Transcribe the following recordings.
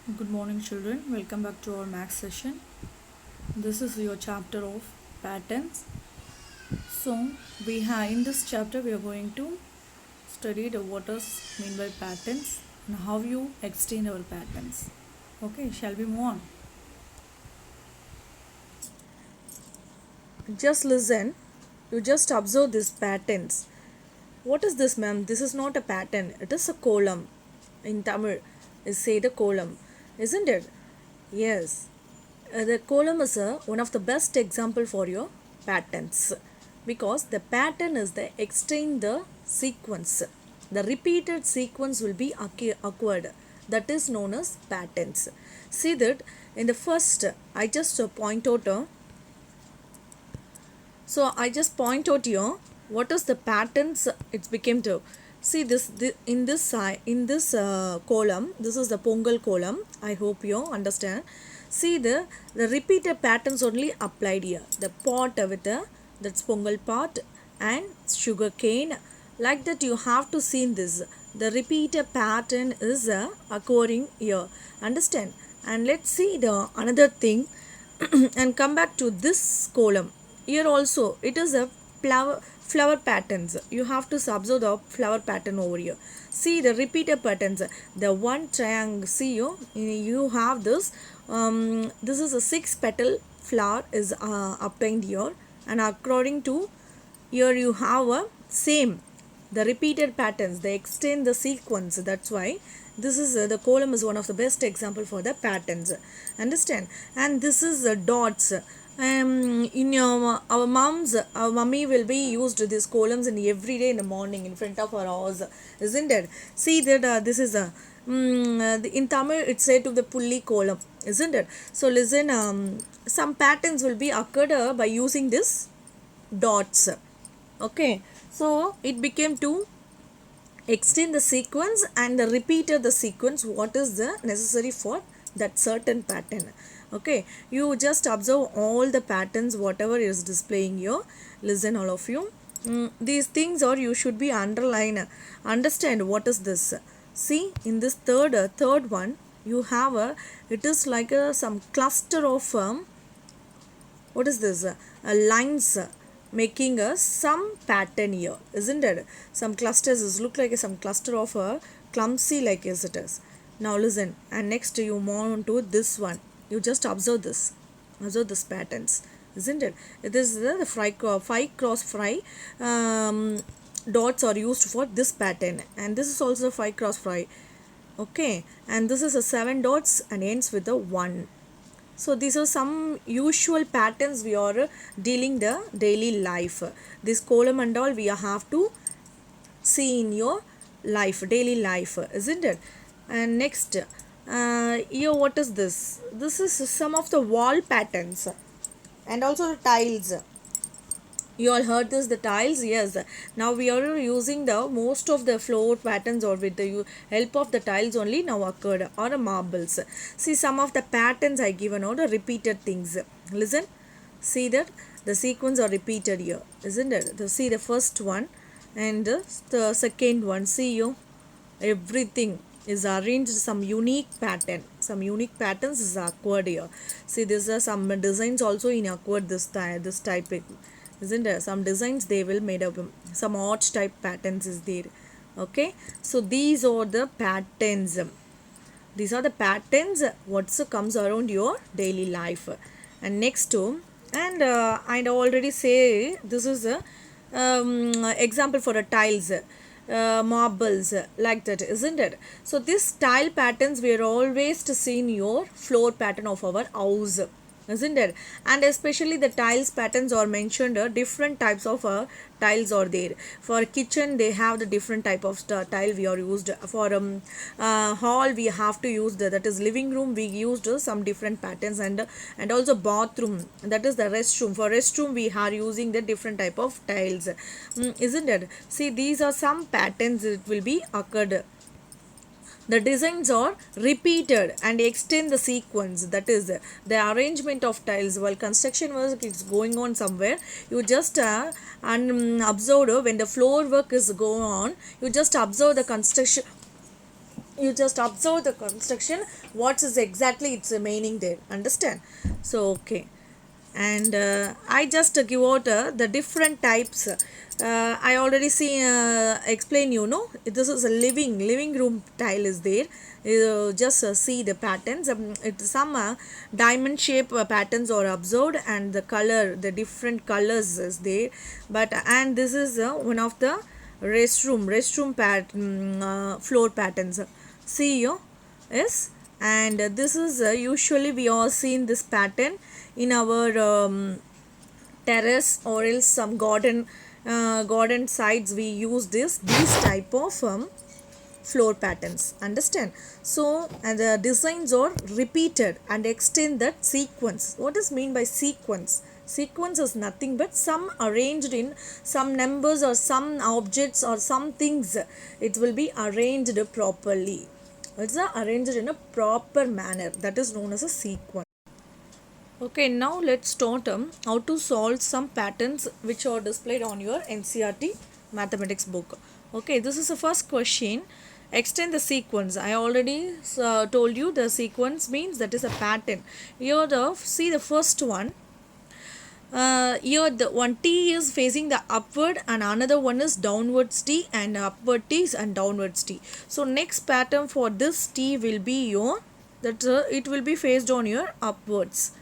Good morning, children. Welcome back to our math session. This is your chapter of patterns. So, we have in this chapter we are going to study the what is mean by patterns and how you extend our patterns. Okay, shall we move on? Just listen. You just observe these patterns. What is this, ma'am? This is not a pattern. It is a column. In Tamil, is say the column, isn't it? Yes. The column is one of the best example for your patterns because the pattern is the extend the sequence. The repeated sequence will be occurred. That is known as patterns. See that in the first, I just point out. So I just point out here what is the patterns it became to. See this in this side in this column. This is the Pongal column. I hope you understand. See the repeated patterns only applied here. The pot with the that's Pongal pot and sugar cane. Like that you have to see in this. The repeated pattern is occurring here. Understand? And let's see the another thing and come back to this column. Here also it is a flower patterns. You have to observe the flower pattern over here. See the repeated patterns. The one triangle. See you have this. This is a 6 petal flower is obtained here, and according to here you have a same the repeated patterns. They extend the sequence. That's why this is the column is one of the best example for the patterns. Understand? And this is dots. In our mummy will be used these columns in every day in the morning in front of our house, isn't it? See that this is a in Tamil it's said to the pulli column, isn't it? So listen, some patterns will be occurred by using this dots. Okay, so it became to extend the sequence and repeated the sequence what is the necessary for that certain pattern. Okay, you just observe all the patterns whatever is displaying here. Listen all of you. These things or you should be underline. Understand what is this. See in this third one you have a it is like a some cluster of what is this lines making a some pattern here, isn't it? Some clusters is look like some cluster of a clumsy like as it is. Now listen, and next you move on to this one. You just observe this patterns, isn't it? It is the 5 cross 5 dots are used for this pattern, and this is also 5 cross 5. Okay, and this is a 7 dots and ends with a 1. So these are some usual patterns we are dealing the daily life. This column and all we have to see in your life, daily life, isn't it? And next, here what is this? This is some of the wall patterns and also the tiles. You all heard this the tiles, yes. Now we are using the most of the floor patterns or with the help of the tiles only now occurred or marbles. See some of the patterns I given out repeated things. Listen, see that the sequence are repeated here, isn't it? See the first one and the second one. See you everything is arranged some unique pattern, some unique patterns is occurred here. See these are some designs also in occurred this type, isn't there? Some designs they will made up some arch type patterns is there. Okay, so these are the patterns. These are the patterns what comes around your daily life. And next to and I already say this is a example for a tiles, marbles like that, isn't it? So this tile patterns we are always to see in your floor pattern of our house, isn't it? And especially the tiles patterns are mentioned, different types of tiles are there. For kitchen they have the different type of tile we are used. For hall we have to use that is living room we used some different patterns, and also bathroom, that is the restroom. For restroom we are using the different type of tiles, isn't it? See these are some patterns it will be occurred. The designs are repeated and extend the sequence, that is the arrangement of tiles while construction work is going on somewhere. You just observe when the floor work is going on, you just observe the construction You just observe the construction, what is exactly its meaning there, understand? So okay. And I just give out the different types. I already see explain, you know, this is a living room tile is there. You just see the patterns. It's some diamond shape patterns are observed, and the color, the different colors is there. But and this is one of the restroom pattern, floor patterns. See you. Yes. And this is usually we all seen this pattern in our terrace or else some garden sides. We use these type of floor patterns, understand? So and the designs are repeated and extend that sequence. What is mean by sequence? Sequence is nothing but some arranged in some numbers or some objects or some things. It will be arranged properly. It's arranged in a proper manner, that is known as a sequence. Okay, now let's start how to solve some patterns which are displayed on your NCERT mathematics book. Okay, this is the first question. Extend the sequence. I already told you the sequence means that is a pattern. Here see the first one. Here the one T is facing the upward and another one is downwards T, and upward T and downwards T. So next pattern for this T will be your that it will be faced on your upwards,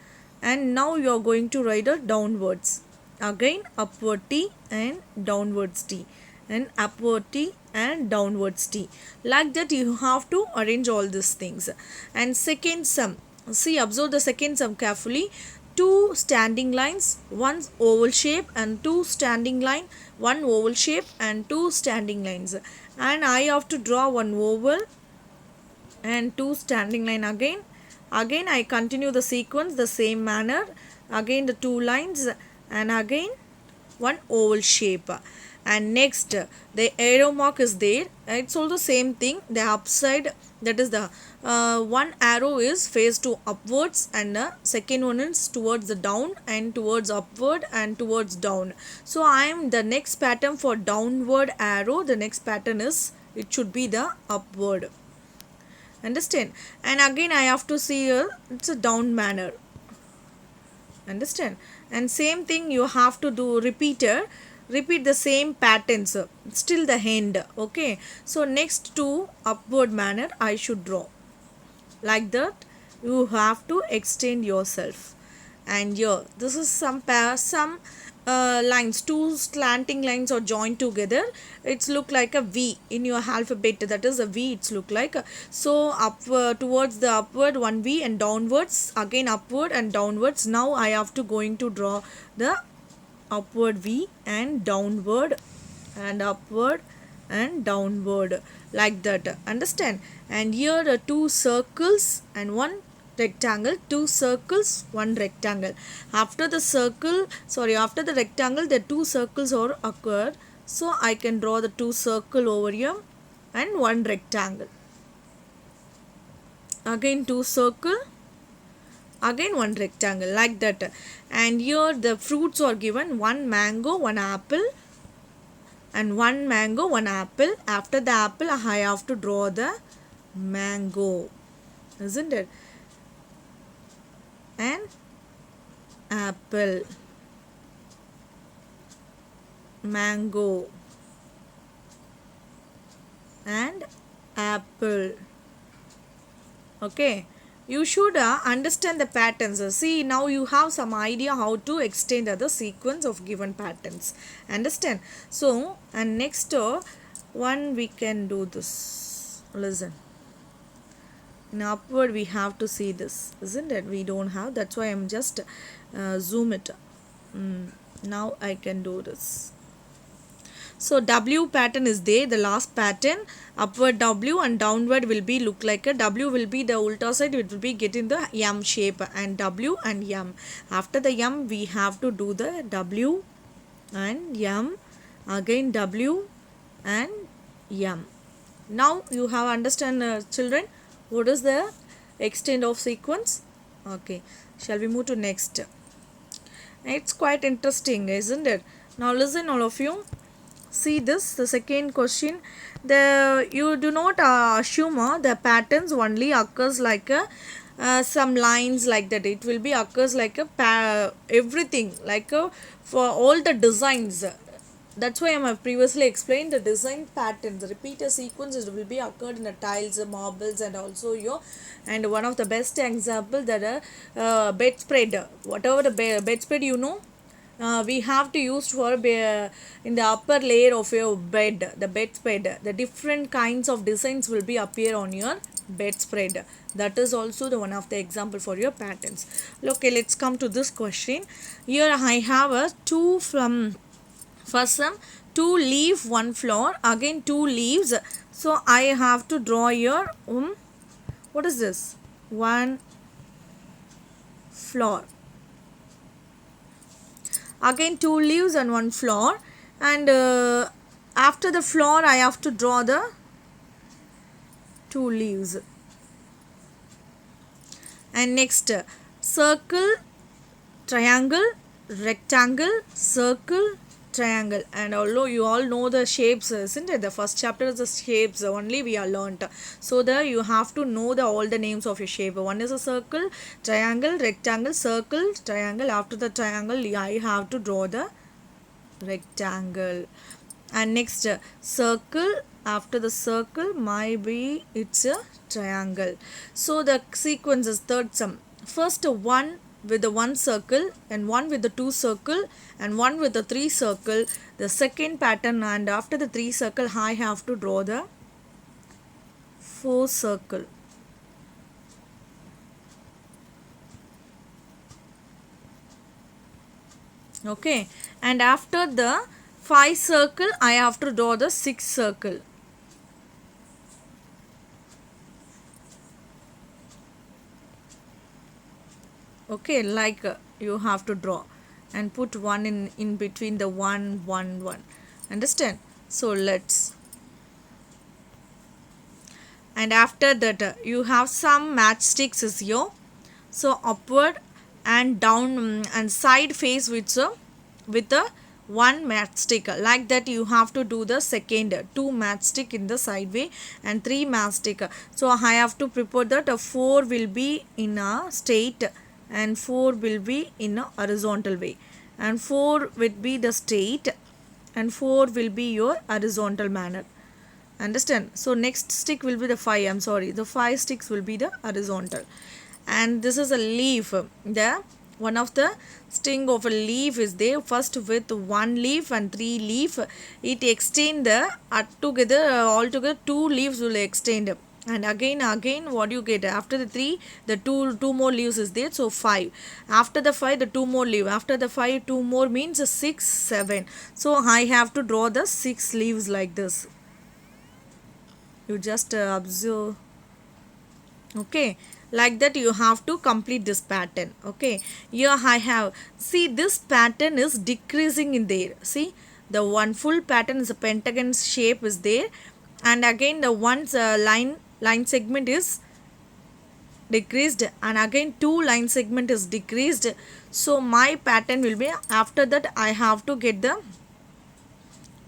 and now you are going to write a downwards, again upward T and downwards T, and upward T and downwards T. Like that you have to arrange all these things. And second sum, see, observe the second sum carefully. Two standing lines, one oval shape, and two standing line, one oval shape and two standing lines, and I have to draw one oval and two standing line. Again I continue the sequence the same manner, again the two lines and again one oval shape. And next the arrow mark is there, it's also same thing, the upside, that is the one arrow is faced to upwards and second one is towards the down and towards upward and towards down. So I am the next pattern for downward arrow, the next pattern is, it should be the upward, understand? And again I have to see here, it's a down manner, understand? And same thing you have to do repeat the same patterns still the end. Okay, so next to upward manner I should draw, like that you have to extend yourself. And here this is some lines, two slanting lines are joined together, it's look like a V in your alphabet, that is a V, it's look like. So up towards the upward one V and downwards again upward and downwards. Now I have to going to draw the upward V and downward and upward and downward, like that, understand? And here are two circles and one rectangle, two circles, one rectangle. After the rectangle the two circles are occurred, so I can draw the two circle over here and one rectangle, again two circle, again one rectangle, like that. And here the fruits are given, one mango, one apple, and one mango, one apple. After the apple I have to draw the mango, isn't it? And apple, mango and apple. Okay, you should understand the patterns. See, now you have some idea how to extend the sequence of given patterns, understand? So and next one we can do this, listen. In upward we have to see this, isn't it? We don't have, that's why I'm just zoom it. Now I can do this. So W pattern is there, the last pattern, upward W and downward will be look like a W will be the ulta side, it will be getting the M shape, and W and M. After the M we have to do the W and M, again W and M. Now you have understand children what is the extent of sequence. Okay, shall we move to next? It's quite interesting, isn't it? Now listen all of you. See this, the second question. You do not assume the patterns only occurs like a some lines like that. It will be occurs like a everything like a for all the designs. That's why I have previously explained the design patterns. Repeater sequences will be occurred in the tiles, marbles, and also your. And one of the best example that bedspread. Whatever the bedspread, you know, we have to use for in the upper layer of your bed, the bedspread. The different kinds of designs will be appear on your bedspread. That is also the one of the example for your patterns. Okay, let's come to this question. Here I have a two from first some two leaf one flower, again two leaves. So I have to draw your what is this, one flower, again two leaves and one flower, and after the flower I have to draw the two leaves. And next, circle, triangle, rectangle, circle, triangle. And although you all know the shapes, isn't it? The first chapter is the shapes only we are learnt. So there you have to know the all the names of your shape. One is a circle, triangle, rectangle, circle, triangle. After the triangle I have to draw the rectangle. And next, circle, after the circle maybe it's a triangle. So the sequence is third sum. First one with the one circle, and one with the two circle, and one with the three circle, the second pattern. And after the three circle I have to draw the four circle. Okay, and after the 5 circle I have to draw the 6 circle. Okay, like you have to draw and put one in between the 1 1 1. Understand? So let's, and after that you have some matchsticks is here. So upward and down, and side face with a one matchstick, like that you have to do the second two matchstick in the side way and three matchstick. So I have to prepare that 4 will be in a straight and 4 will be in a horizontal way, and 4 will be the straight and 4 will be your horizontal manner. Understand? So next stick will be the 5, I'm sorry, the 5 sticks will be the horizontal. And this is a leaf. The one of the sting of a leaf is there. First with one leaf and three leaf, it extend the together altogether two leaves will extend. And again what you get after the 3, the two more leaves is there, so 5. After the 5 the 2 more leave, after the 5 2 more means 6 7. So I have to draw the 6 leaves like this. You just observe. Okay, like that you have to complete this pattern. Okay, here I have, see this pattern is decreasing in there. See, the one full pattern is a pentagon shape is there, and again the one's line segment is decreased, and again two line segment is decreased. So my pattern will be, after that I have to get the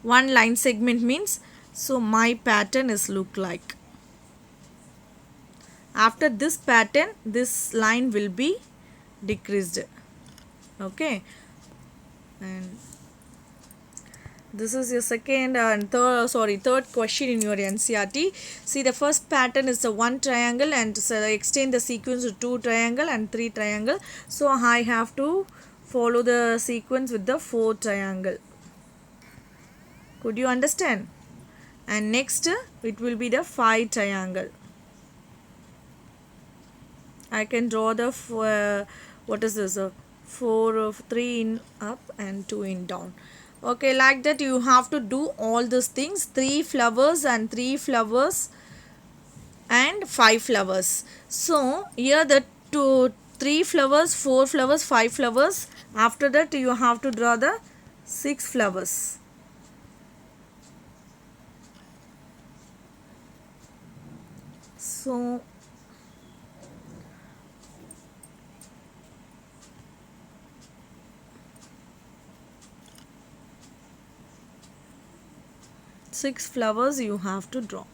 one line segment means, so my pattern is look like. After this pattern this line will be decreased. Okay, and this is your second and third question in your NCERT. See, the first pattern is the one triangle, and so extend the sequence to two triangle and three triangle. So I have to follow the sequence with the four triangle. Could you understand? And next it will be the 5 triangle. I can draw the what is this, 4 of 3 in up and 2 in down. Okay, like that you have to do all these things, 3 flowers and 3 flowers and 5 flowers. So here the 3 flowers, 4 flowers, 5 flowers. After that you have to draw the 6 flowers. So 6 flowers you have to draw.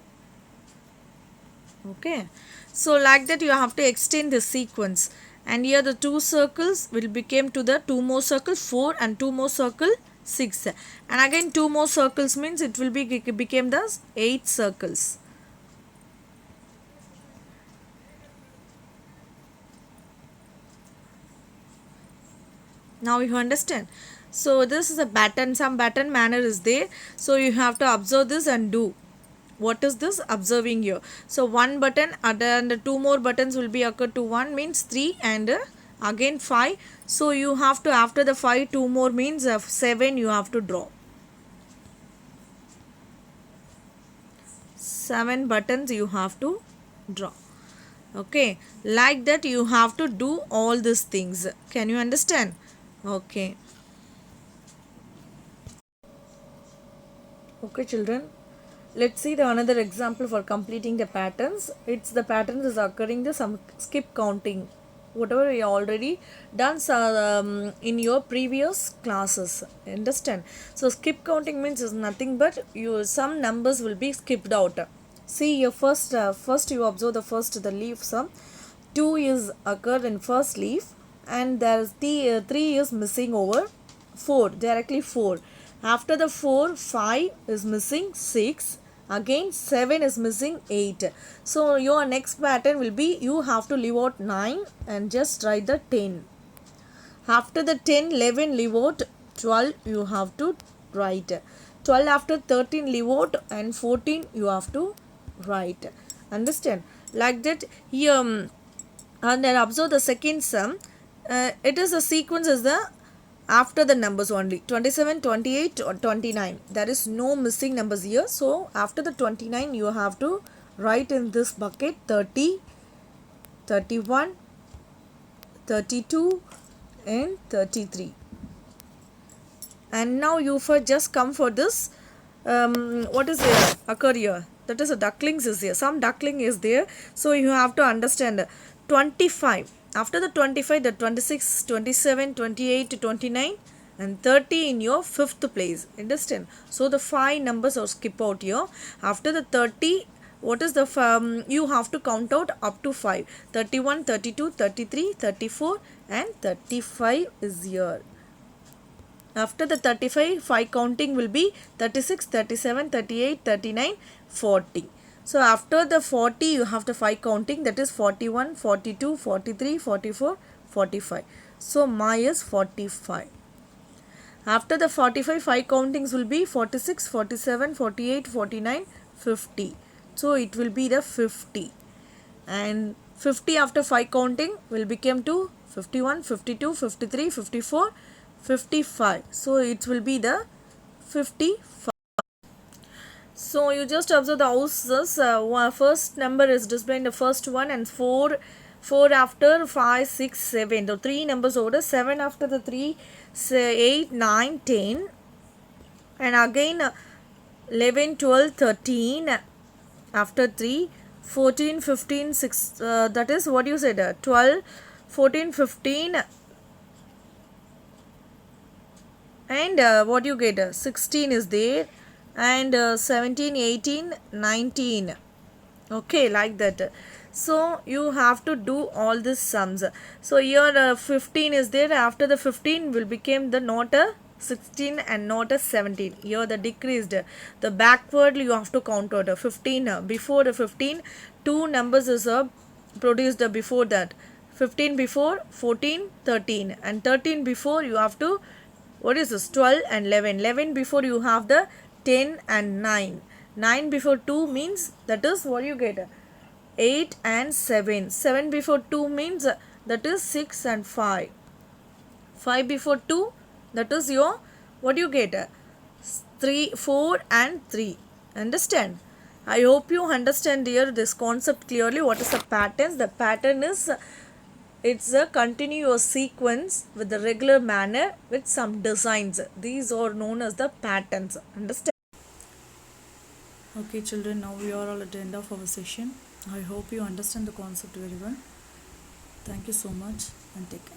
Okay, so like that you have to extend the sequence, and here the 2 circles will become to the 2 more circles 4 and 2 more circle 6, and again 2 more circles means it will be became the 8 circles. Now you understand. So this is a pattern, some pattern manner is there, so you have to observe this and do. What is this observing here? So one button and 2 more buttons will be occur to 1 means 3, and again 5. So you have to, after the 5, 2 more means 7 you have to draw. 7 buttons you have to draw. Okay, like that you have to do all these things. Can you understand? Okay. Okay children, let's see the another example for completing the patterns. It's the patterns is occurring the some skip counting, whatever we already done in your previous classes. Understand? So skip counting means is nothing but some numbers will be skipped out. See your first you observe the first the leaf sum. 2 is occurred in first leaf, and there's the 3 is missing over 4, directly 4. After the 4, 5 is missing 6. Again 7 is missing 8. So your next pattern will be you have to leave out 9 and just write the 10. After the 10, 11 leave out, 12 you have to write. 12 after 13 leave out, and 14 you have to write. Understand? Like that here. And then observe the second sum. It is a sequence as the after the numbers only 27, 28 or 29. There is no missing numbers here. So after the 29 you have to write in this bucket 30, 31, 32 and 33. And now you for just come for this what is there occur here, that is a ducklings is there, some duckling is there. So you have to understand 25. After the 25, the 26, 27, 28, 29 and 30 in your fifth place. Understand? So the 5 numbers are skip out here. After the 30, what is the you have to count out up to 5. 31, 32, 33, 34 and 35 is here. After the 35, 5 counting will be 36, 37, 38, 39, 40. So after the 40, you have the 5 counting, that is 41, 42, 43, 44, 45. So my is 45. After the 45, 5 countings will be 46, 47, 48, 49, 50. So it will be the 50. And 50 after 5 counting will become to 51, 52, 53, 54, 55. So it will be the 55. So you just observe the houses. First number is displayed in the first one, and 4 after 5, 6, 7. The 3 numbers order. 7 after the 3, 8, 9, 10. And again 11, 12, 13 after 3, 14, 15, 6. That is what you said. 12, 14, 15. And what you get? 16 is there. And 17, 18, 19. Okay, like that. So you have to do all these sums. So here 15 is there. After the 15 will become the not a 16 and not a 17. Here the decreased. The backward you have to count out 15. Before the 15, 2 numbers is produced before that. 15 before, 14, 13. And 13 before you have to, what is this? 12 and 11. 11 before you have the 10 and 9. 9 before 2 means, that is what you get, 8 and 7. 7 before 2 means that is 6 and 5. 5 before 2, that is your, what you get, 3, 4 and 3. Understand? I hope you understand here this concept clearly. What is the patterns? The pattern is, it's a continuous sequence with the regular manner with some designs. These are known as the patterns. Understand? Okay children, now we are all at the end of our session. I hope you understand the concept very well. Thank you so much and take care.